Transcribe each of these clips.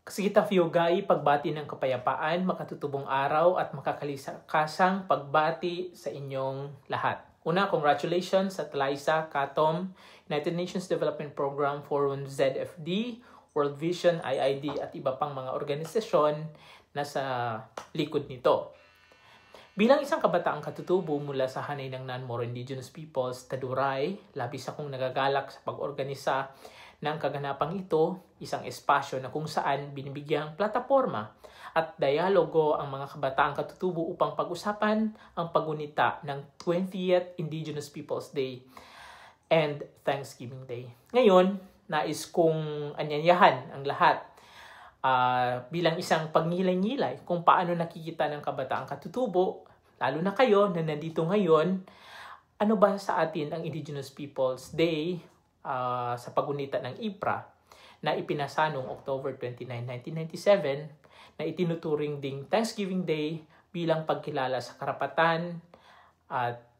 Kasigita Fiogay, pagbati ng kapayapaan, makatutubong araw at makakalisakasang pagbati sa inyong lahat. Una, congratulations sa TLISA, CATOM, United Nations Development Program, Forum ZFD, World Vision, IID at iba pang mga organisasyon na sa likod nito. Bilang isang kabataang katutubo mula sa hanay ng non-Moro Indigenous Peoples, Taduray, labis akong nagagalak sa pag-organisa ng kaganapang ito, isang espasyo na kung saan binibigyang plataforma at dialogo ang mga kabataang katutubo upang pag-usapan ang pagunita ng 20th Indigenous Peoples Day and Thanksgiving Day. Ngayon, nais kong anyanyahan ang lahat bilang isang pagnilay-nilay kung paano nakikita ng kabataang katutubo, lalo na kayo na nandito ngayon, ano ba sa atin ang Indigenous Peoples Day sa pagunita ng IPRA na ipinasa noong October 29, 1997 na itinuturing ding Thanksgiving Day bilang pagkilala sa karapatan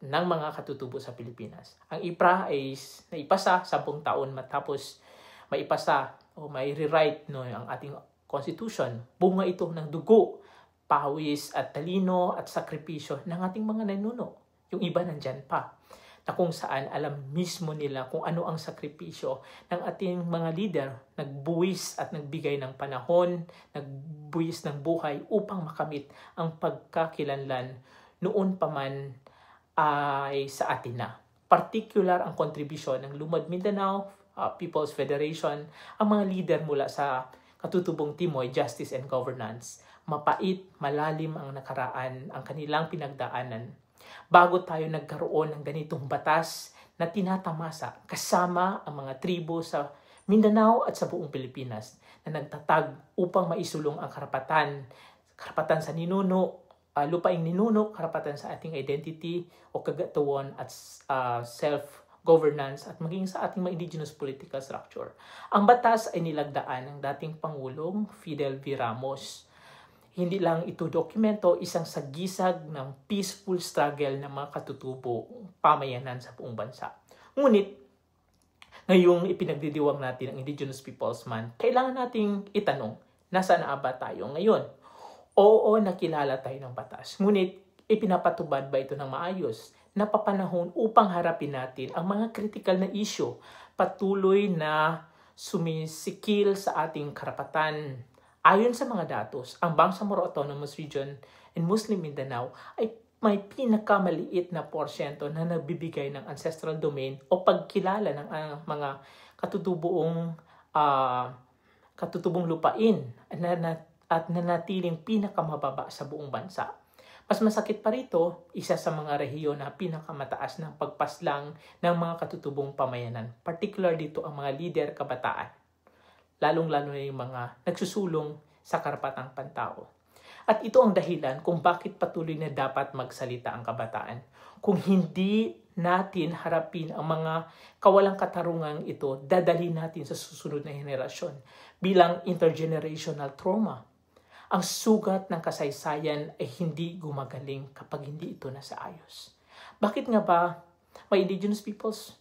ng mga katutubo sa Pilipinas. Ang IPRA ay naipasa 10 taon matapos maipasa o may rewrite ang ating Constitution. Bunga ito ng dugo, pawis at talino at sakripisyo ng ating mga nanuno. Yung iba nandyan pa, na kung saan alam mismo nila kung ano ang sakripisyo ng ating mga leader, nagbuwis at nagbigay ng panahon, nagbuwis ng buhay upang makamit ang pagkakilanlan noon pa man ay sa atin na. Particular ang kontribusyon ng Lumad Mindanao People's Federation, ang mga leader mula sa katutubong Timoy, Justice and Governance. Mapait, malalim ang nakaraan, ang kanilang pinagdaanan bago tayo nagkaroon ng ganitong batas na tinatamasa kasama ang mga tribo sa Mindanao at sa buong Pilipinas na nagtatag upang maisulong ang karapatan sa ninuno, lupaing ninuno, karapatan sa ating identity o kagatuan at self-governance at maging sa ating mga indigenous political structure. Ang batas ay nilagdaan ng dating Pangulong Fidel V. Ramos. Hindi lang ito dokumento, isang sagisag ng peaceful struggle ng mga katutubo pamayanan sa buong bansa. Ngunit, ngayong ipinagdidiwang natin ang Indigenous Peoples Month, kailangan nating itanong, nasaan na ba tayo ngayon? Oo, nakilala tayo ng batas. Ngunit, ipinapatubad ba ito ng maayos? Napapanahon upang harapin natin ang mga critical na issue, patuloy na sumisikil sa ating karapatan. Ayon sa mga datos, ang Bangsamoro Autonomous Region and Muslim Mindanao ay may pinakamaliit na porsyento na nagbibigay ng ancestral domain o pagkilala ng mga katutubong lupain at nanatiling pinakamababa sa buong bansa. Mas masakit pa rito, isa sa mga rehiyon na pinakamataas ng pagpaslang ng mga katutubong pamayanan, particular dito ang mga lider kabataan, lalong-lalo na yung mga nagsusulong sa karapatang pantao. At ito ang dahilan kung bakit patuloy na dapat magsalita ang kabataan. Kung hindi natin harapin ang mga kawalang katarungang ito, dadalhin natin sa susunod na henerasyon bilang intergenerational trauma. Ang sugat ng kasaysayan ay hindi gumagaling kapag hindi ito nasa ayos. Bakit nga ba may Indigenous Peoples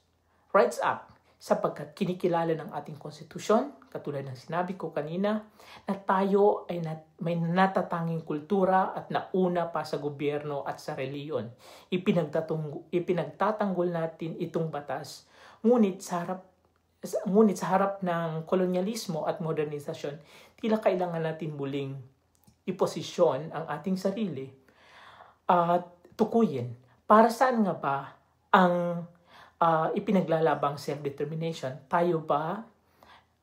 Rights Act? Sapagkat kinikilala ng ating konstitusyon, katulad ng sinabi ko kanina, na tayo ay may natatanging kultura at nauna pa sa gobyerno at sa reliyon. Ipinagtatanggol natin itong batas, ngunit sa harap ng kolonyalismo at modernisasyon, tila kailangan natin muling iposisyon ang ating sarili at tukuyin. Para saan nga ba ang ipinaglalabang self-determination? Tayo ba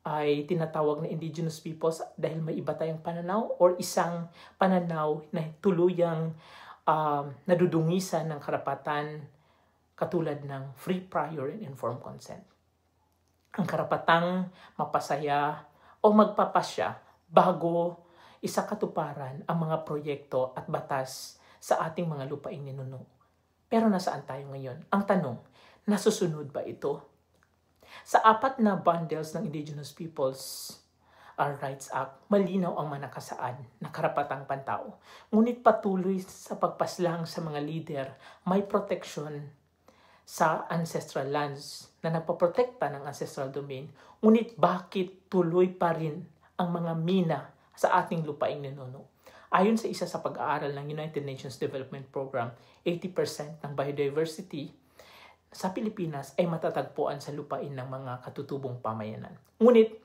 ay tinatawag na indigenous peoples dahil may iba tayong pananaw or isang pananaw na tuluyang nadudungisan ng karapatan katulad ng free, prior, and informed consent? Ang karapatang mapasaya o magpapasya bago isakatuparan ang mga proyekto at batas sa ating mga lupaing ninuno. Pero nasaan tayo ngayon? Ang tanong, nasusunod ba ito? Sa 4 na bundles ng Indigenous Peoples Rights Act, malinaw ang manakasaad na karapatang pantao. Ngunit patuloy sa pagpaslang sa mga leader, may protection sa ancestral lands na nagpaprotekta ng ancestral domain. Ngunit bakit tuloy pa rin ang mga mina sa ating lupaing ninuno. Ayon sa isa sa pag-aaral ng United Nations Development Program, 80% ng biodiversity sa Pilipinas ay matatagpuan sa lupain ng mga katutubong pamayanan. Ngunit,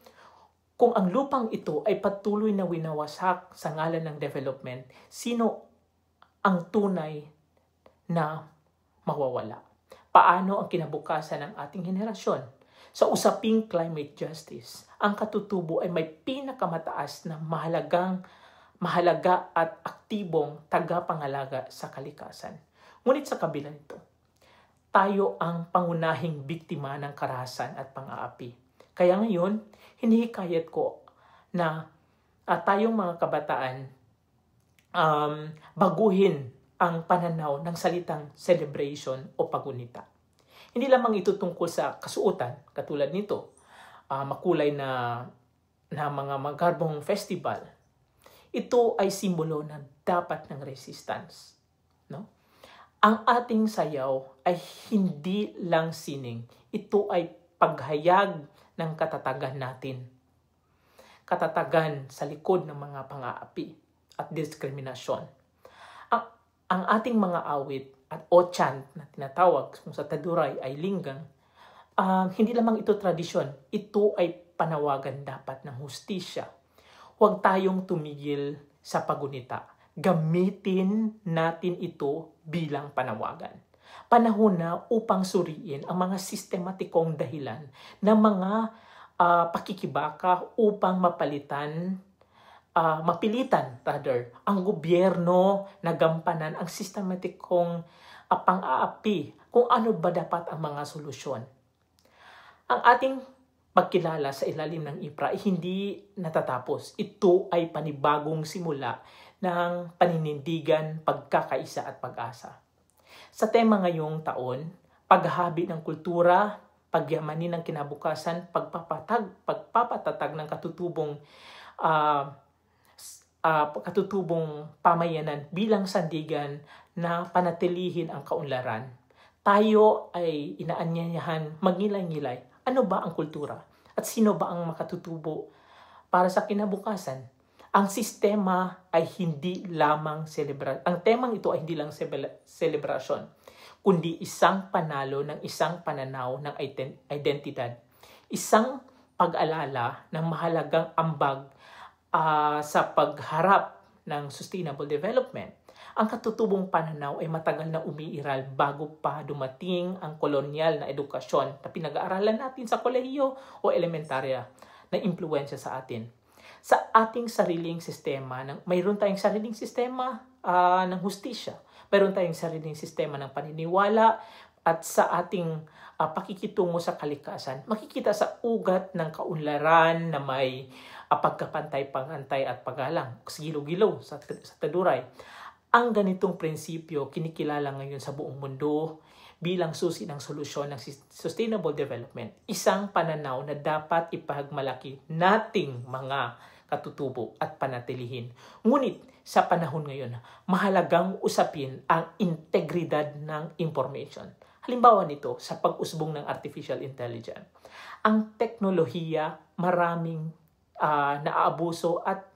kung ang lupang ito ay patuloy na winawasak sa ngalan ng development, sino ang tunay na mawawala? Paano ang kinabukasan ng ating henerasyon? Sa usaping climate justice, ang katutubo ay may pinakamataas na mahalaga at aktibong tagapangalaga sa kalikasan. Ngunit sa kabila nito, tayo ang pangunahing biktima ng karahasan at pang-aapi. Kaya ngayon, hinihikayat ko na tayong mga kabataan baguhin ang pananaw ng salitang celebration o pagunita. Hindi lamang ito tungkol sa kasuotan, katulad nito, makulay na mga magarbong festival. Ito ay simbolo na dapat ng resistance. No? Ang ating sayaw ay hindi lang sining. Ito ay paghayag ng katatagan natin. Katatagan sa likod ng mga pang-aapi at diskriminasyon. Ang ating mga awit at o chant na tinatawag kung sa Taduray ay linggang, hindi lamang ito tradisyon. Ito ay panawagan dapat ng hustisya. Huwag tayong tumigil sa pagunita. Gamitin natin ito bilang panawagan. Panahon na upang suriin ang mga sistematikong dahilan ng mga pakikibaka upang mapilitan ang gobyerno na gampanan ang sistematikong pang-aapi kung ano ba dapat ang mga solusyon. Ang ating pagkilala sa ilalim ng IPRA ay hindi natatapos. Ito ay panibagong simula ng paninindigan, pagkakaisa at pag-asa. Sa tema ngayong taon, paghahabi ng kultura, pagyamanin ng kinabukasan, pagpapatatag ng katutubong pamayanan bilang sandigan na panatilihin ang kaunlaran. Tayo ay inaanyayahan magngilay-ngilay. Ano ba ang kultura? At sino ba ang makatutubo para sa kinabukasan? Ang sistema ay hindi lamang ang temang ito ay hindi lang selebrasyon, kundi isang panalo ng isang pananaw ng identidad. Isang pag-alala ng mahalagang ambag sa pagharap ng sustainable development. Ang katutubong pananaw ay matagal na umiiral bago pa dumating ang kolonyal na edukasyon na pinag-aaralan natin sa kolehiyo o elementarya na impluwensya sa atin. Sa ating sariling sistema, mayroon tayong sariling sistema ng hustisya. Mayroon tayong sariling sistema ng paniniwala at sa ating pakikitungo sa kalikasan. Makikita sa ugat ng kaunlaran na may pagkapantay-pangantay at paggalang. Gilo-gilo sa Taduray. Ang ganitong prinsipyo kinikilala ngayon sa buong mundo bilang susi ng solusyon ng sustainable development. Isang pananaw na dapat ipagmalaki nating mga katutubo at panatilihin. Ngunit sa panahon ngayon, mahalagang usapin ang integridad ng information. Halimbawa nito sa pag-usbong ng artificial intelligence. Ang teknolohiya maraming naaabuso at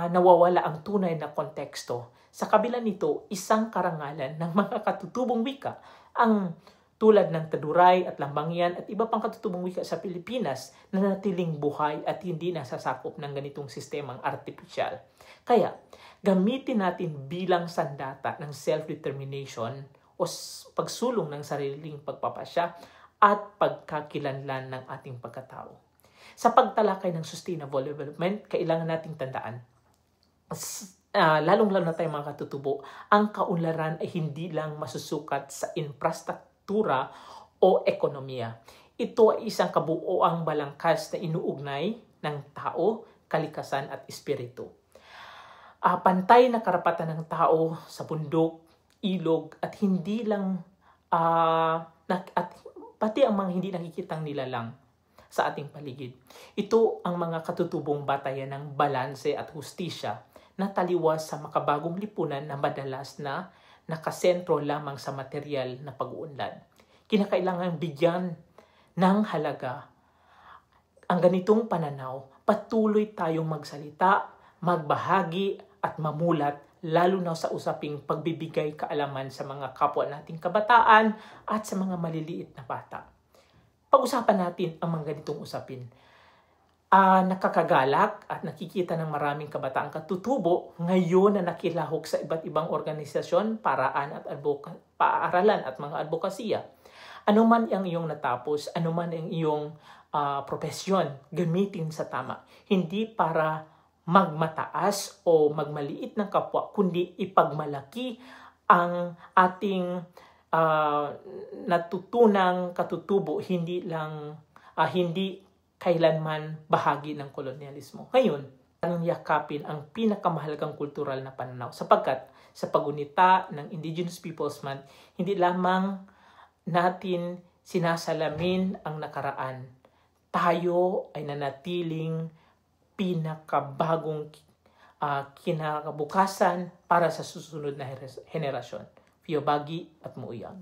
nawawala ang tunay na konteksto. Sa kabila nito, isang karangalan ng mga katutubong wika ang tulad ng Taduray at Lambangyan at iba pang katutubong wika sa Pilipinas na natiling buhay at hindi nasasakop ng ganitong sistemang artificial. Kaya, gamitin natin bilang sandata ng self-determination o pagsulong ng sariling pagpapasya at pagkakilanlan ng ating pagkatao. Sa pagtalakay ng sustainable development, kailangan nating tandaan, lalong-lalo na tayong mga katutubo, ang kaunlaran ay hindi lang masusukat sa infrastruktura o ekonomiya. Ito ay isang kabuoang balangkas na inuugnay ng tao, kalikasan at espiritu. Pantay na karapatan ng tao sa bundok, ilog at hindi lang at pati ang mga hindi nakikitang nilalang sa ating paligid. Ito ang mga katutubong batayan ng balanse at hustisya na taliwas sa makabagong lipunan na madalas na nakasentro lamang sa material na pag-uunlad. Kinakailangan bigyan ng halaga ang ganitong pananaw patuloy tayong magsalita, magbahagi at mamulat, lalo na sa usaping pagbibigay kaalaman sa mga kapwa nating kabataan at sa mga maliliit na bata. Pag-usapan natin ang mga ganitong usapin. Nakakagalak at nakikita ng maraming kabataang katutubo ngayon na nakilahok sa iba't ibang organisasyon, paaralan at mga advokasya. Ano man ang iyong natapos, ano man ang iyong profesyon, gamitin sa tama. Hindi para magmataas o magmaliit ng kapwa, kundi ipagmalaki ang ating natutunang katutubo, hindi kailanman bahagi ng kolonyalismo. Ngayon, ang yakapin ang pinakamahalagang kultural na pananaw sapagkat sa pagunita ng Indigenous Peoples Month, hindi lamang natin sinasalamin ang nakaraan. Tayo ay nanatiling pinakabagong kinakabukasan para sa susunod na henerasyon. Piyobagi at Muuyang.